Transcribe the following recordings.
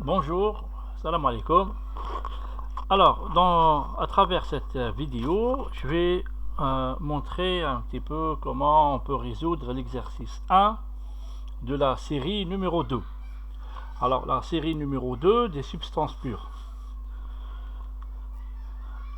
Bonjour, salam alaikum. Alors, à travers cette vidéo, je vais montrer un petit peu comment on peut résoudre l'exercice 1 de la série numéro 2. Alors, la série numéro 2 des substances pures.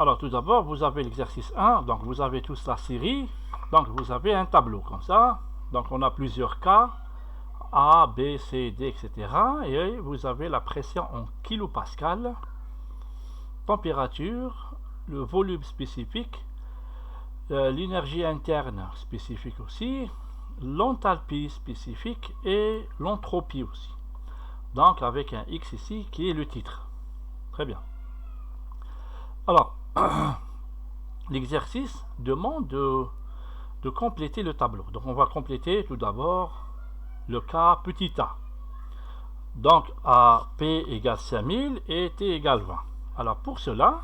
Alors, tout d'abord, vous avez l'exercice 1, donc vous avez tous la série, donc vous avez un tableau comme ça. Donc, on a plusieurs cas, A, B, C, D, etc. Et vous avez la pression en kilopascal, température, le volume spécifique, l'énergie interne spécifique aussi, l'enthalpie spécifique et l'entropie aussi. Donc avec un X ici qui est le titre. Très bien. Alors, l'exercice demande de compléter le tableau. Donc on va compléter tout d'abord le cas petit a. Donc à P égale 5000 et T égale 20. Alors pour cela,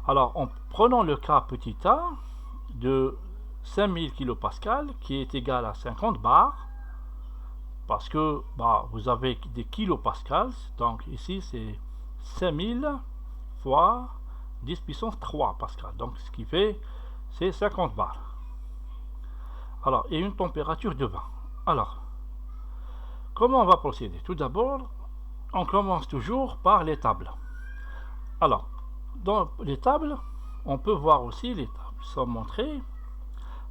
en prenant le cas petit a de 5000 kPa qui est égal à 50 bars, parce que vous avez des kilopascals, donc ici c'est 5000 fois 10 puissance 3 pascal, donc ce qui fait c'est 50 bars. Alors, et une température de 20. Alors, comment on va procéder? Tout d'abord, on commence toujours par les tables. Alors, dans les tables, on peut voir aussi les tables sont montrées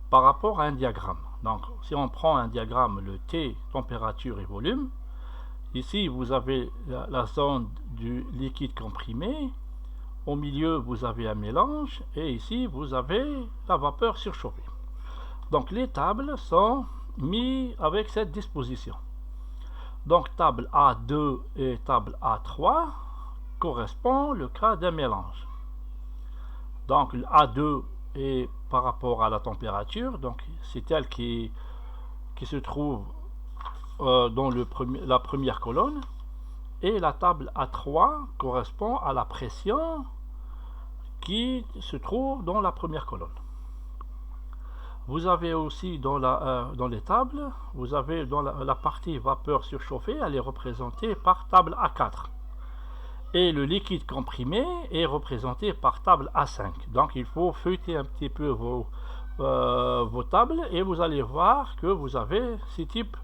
par rapport à un diagramme. Donc, si on prend un diagramme, le T, température et volume, ici vous avez la zone du liquide comprimé, au milieu vous avez un mélange, et ici vous avez la vapeur surchauffée. Donc, les tables sont mises avec cette disposition. Donc, table A2 et table A3 correspond le cas d'un mélange. Donc, le A2 est par rapport à la température, donc c'est elle qui se trouve dans la première colonne, et la table A3 correspond à la pression qui se trouve dans la première colonne. Vous avez aussi dans les tables, vous avez dans la partie vapeur surchauffée, elle est représentée par table A4. Et le liquide comprimé est représenté par table A5. Donc il faut feuilleter un petit peu vos tables et vous allez voir que vous avez ces types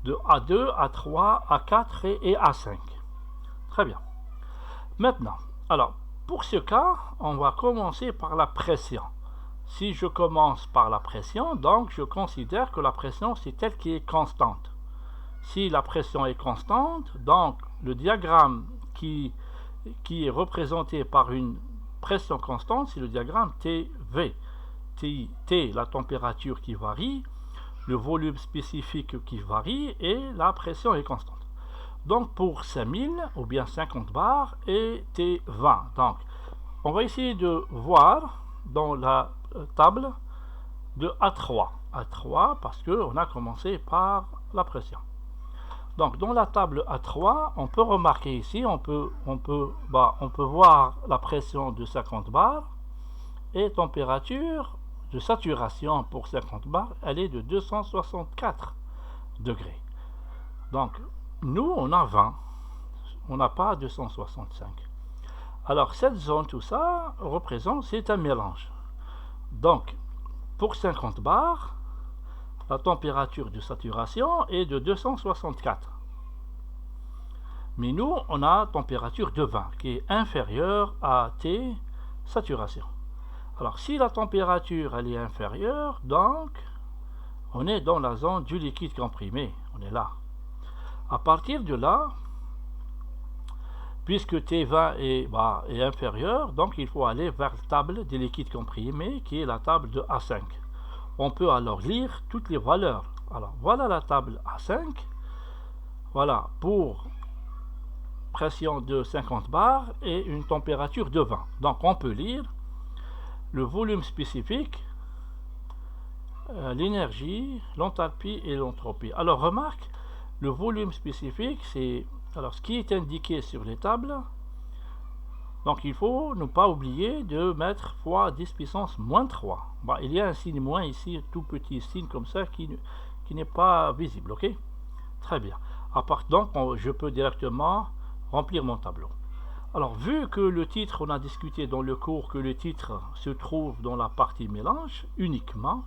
de A2, A3, A4 et A5. Très bien. Maintenant, alors pour ce cas, on va commencer par la pression. Si je commence par la pression, donc je considère que la pression c'est elle qui est constante. Si la pression est constante, donc le diagramme qui est représenté par une pression constante, c'est le diagramme TV. T, la température qui varie, le volume spécifique qui varie et la pression est constante. Donc pour 5000 ou bien 50 bars et T20. Donc on va essayer de voir dans la table de A3. A3 parce qu'on a commencé par la pression. Donc dans la table A3, on peut remarquer ici, on peut voir la pression de 50 bars et température de saturation pour 50 bars, elle est de 264 degrés. Donc nous, on a 20, on n'a pas 265. Alors cette zone, tout ça, représente, c'est un mélange. Donc pour 50 bars, la température de saturation est de 264. Mais nous, on a température de 20 qui est inférieure à T saturation. Alors si la température elle est inférieure, donc on est dans la zone du liquide comprimé. On est là. À partir de là, puisque T20 est inférieur, donc il faut aller vers la table des liquides comprimés qui est la table de A5. On peut alors lire toutes les valeurs. Alors voilà la table A5. Voilà pour pression de 50 bars et une température de 20. Donc on peut lire le volume spécifique, l'énergie, l'enthalpie et l'entropie. Alors remarque, le volume spécifique, c'est ce qui est indiqué sur les tables. Donc il faut ne pas oublier de mettre fois 10 puissance moins 3. Il y a un signe moins ici, tout petit signe comme ça qui n'est pas visible. Ok, très bien. Donc je peux directement remplir mon tableau. Alors, vu que le titre, on a discuté dans le cours que le titre se trouve dans la partie mélange uniquement,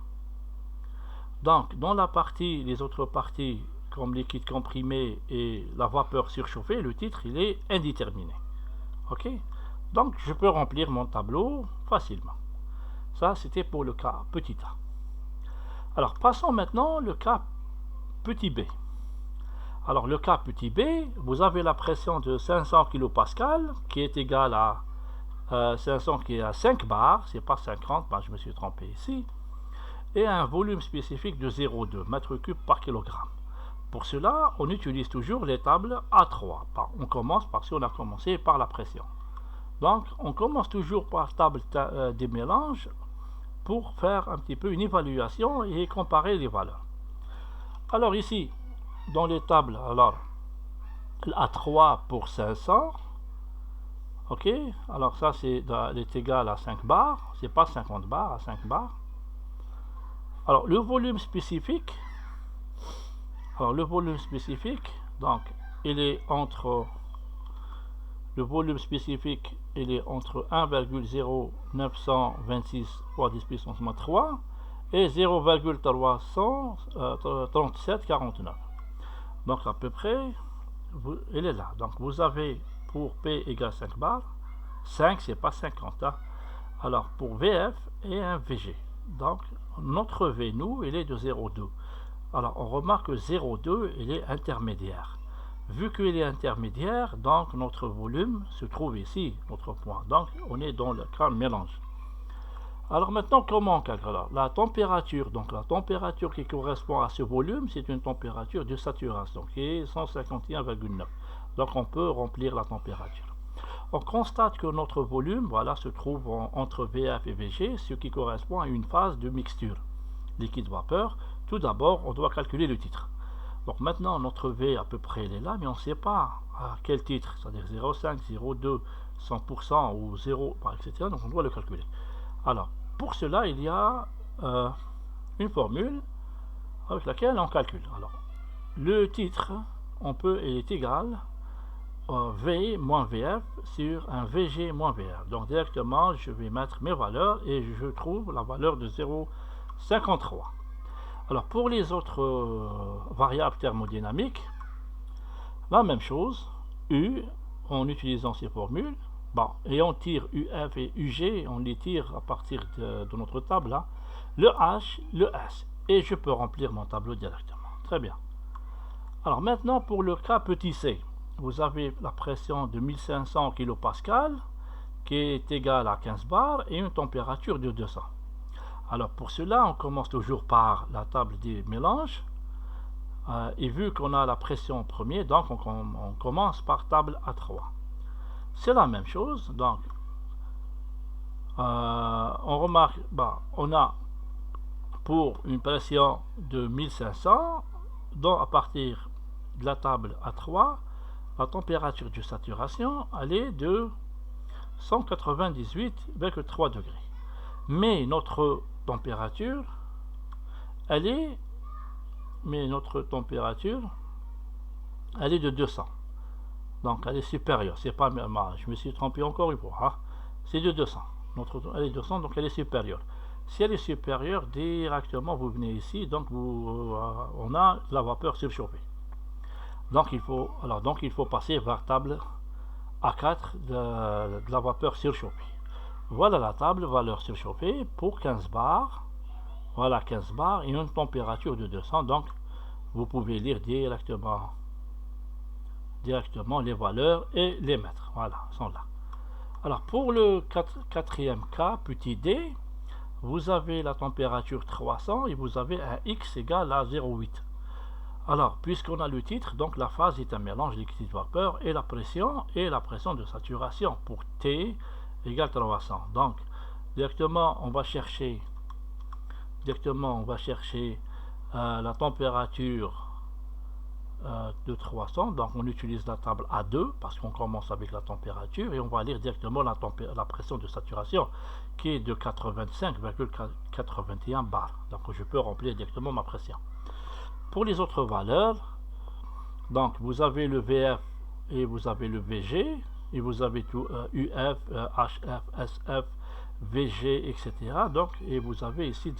donc dans la partie, les autres parties comme liquide comprimé et la vapeur surchauffée, le titre il est indéterminé. Ok, donc je peux remplir mon tableau facilement. Ça c'était pour le cas petit a. Alors passons maintenant au cas petit b. Alors le cas petit b, vous avez la pression de 500 kPa qui est égale à 500 qui est à 5 bars, c'est pas 50, ben je me suis trompé ici, et un volume spécifique de 0,2 m3 par kilogramme. Pour cela, on utilise toujours les tables A3. On commence parce qu'on a commencé par la pression. Donc, on commence toujours par table des mélanges pour faire un petit peu une évaluation et comparer les valeurs. Alors ici, dans les tables, alors A3 pour 500, ok, alors ça est égal à 5 bars, c'est pas 50 bars, à 5 bars. Alors le volume spécifique, donc il est entre le volume spécifique il est entre 1,0926 fois 10 puissance 3 et 0,33749. Donc à peu près, il est là. Donc vous avez pour P égale 5 bars, 5 c'est pas 50. Hein. Alors pour VF et un VG. Donc notre V, nous, il est de 0,2. Alors on remarque que 0,2 il est intermédiaire. Vu qu'il est intermédiaire, donc notre volume se trouve ici, notre point. Donc on est dans le cas mélange. Alors maintenant, comment on calcule la température? Donc la température qui correspond à ce volume, c'est une température de saturation, qui est 151,9. Donc on peut remplir la température. On constate que notre volume, voilà, se trouve entre VF et VG, ce qui correspond à une phase de mixture liquide-vapeur. Tout d'abord, on doit calculer le titre. Donc maintenant, notre V à peu près il est là, mais on ne sait pas à quel titre, c'est-à-dire 0,5, 0,2, 100% ou 0, etc. Donc on doit le calculer. Alors, pour cela, il y a une formule avec laquelle on calcule. Alors, le titre, il est égal à V moins VF sur un VG moins VF. Donc directement, je vais mettre mes valeurs et je trouve la valeur de 0,53. Alors pour les autres variables thermodynamiques, la même chose, U, en utilisant ces formules, bon, et on tire UF et UG, on les tire à partir de notre table, là, le H, le S, et je peux remplir mon tableau directement. Très bien. Alors maintenant pour le cas petit c, vous avez la pression de 1500 kPa qui est égale à 15 bars et une température de 200. Alors pour cela, on commence toujours par la table des mélanges. Et vu qu'on a la pression en premier, donc on commence par table A3. C'est la même chose. Donc on remarque, on a pour une pression de 1500, donc à partir de la table A3, la température de saturation elle est de 198,3 degrés. Mais notre température, elle est de 200. Donc elle est supérieure. C'est pas, je me suis trompé encore une fois. Hein. C'est de 200. Elle est 200, donc elle est supérieure. Si elle est supérieure, directement vous venez ici, donc on a la vapeur surchauffée. Donc il faut passer vers table A4 de la vapeur surchauffée. Voilà la table valeur surchauffée pour 15 bars. Voilà 15 bars et une température de 200. Donc vous pouvez lire directement les valeurs et les mettre. Voilà, sont là. Alors pour le quatrième cas, petit d, vous avez la température 300 et vous avez un x égale à 0,8. Alors, puisqu'on a le titre, donc la phase est un mélange liquide-vapeur et la pression de saturation pour T égale 300. Donc, directement, on va chercher la température de 300. Donc, on utilise la table A2 parce qu'on commence avec la température et on va lire directement la pression de saturation qui est de 85,81 bars. Donc, je peux remplir directement ma pression. Pour les autres valeurs, donc vous avez le VF et vous avez le VG, et vous avez tout UF, HF, SF, VG, etc. Donc, et vous avez ici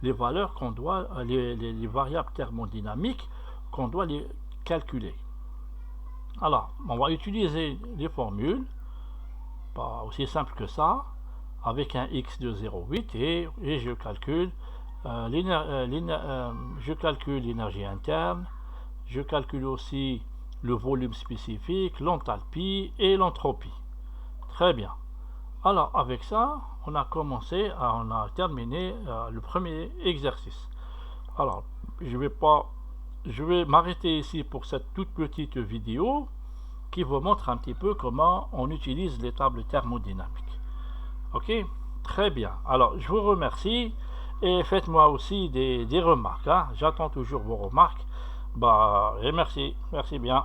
les valeurs qu'on doit, les variables thermodynamiques qu'on doit les calculer. Alors, on va utiliser les formules, pas aussi simple que ça, avec un x de 0,8 et je calcule l'énergie interne, je calcule aussi le volume spécifique, l'enthalpie et l'entropie. Très bien. Alors avec ça, on a terminé le premier exercice. Alors, je vais m'arrêter ici pour cette toute petite vidéo qui vous montre un petit peu comment on utilise les tables thermodynamiques. Ok, très bien. Alors, je vous remercie et faites-moi aussi des remarques. Hein. J'attends toujours vos remarques. Et merci bien.